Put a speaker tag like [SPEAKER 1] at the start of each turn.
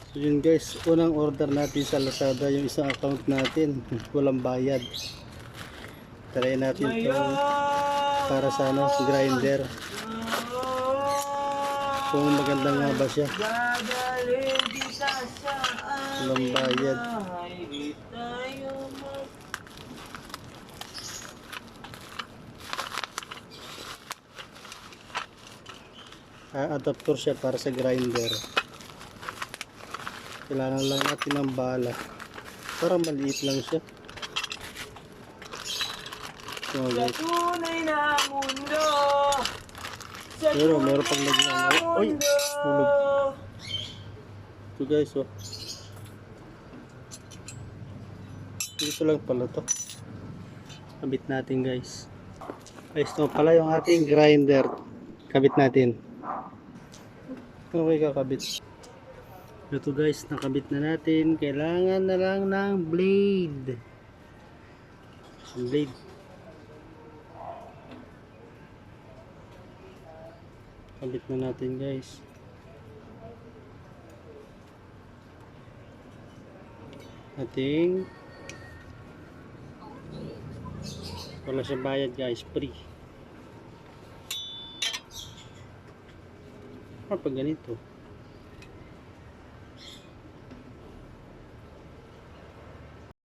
[SPEAKER 1] So yun guys, unang order natin sa Lazada yung isang account natin, walang bayad. Try natin to para sa grinder. Kung maganda nga ba siya. Walang bayad. Adapter siya para sa grinder. Kailangan lang natin ng bala. Parang maliit lang siya. So, guys. Pero meron pang naging oy! Hulog. Ito guys, oh. Dito lang pala to. Kabit natin guys. Guys, ito pala yung ating grinder. Kabit natin. Okay, kakabit. Ito guys, nakabit na natin. Kailangan na lang ng blade. Blade. Kabit na natin guys. Ating wala siya bayad guys, free. Pag ganito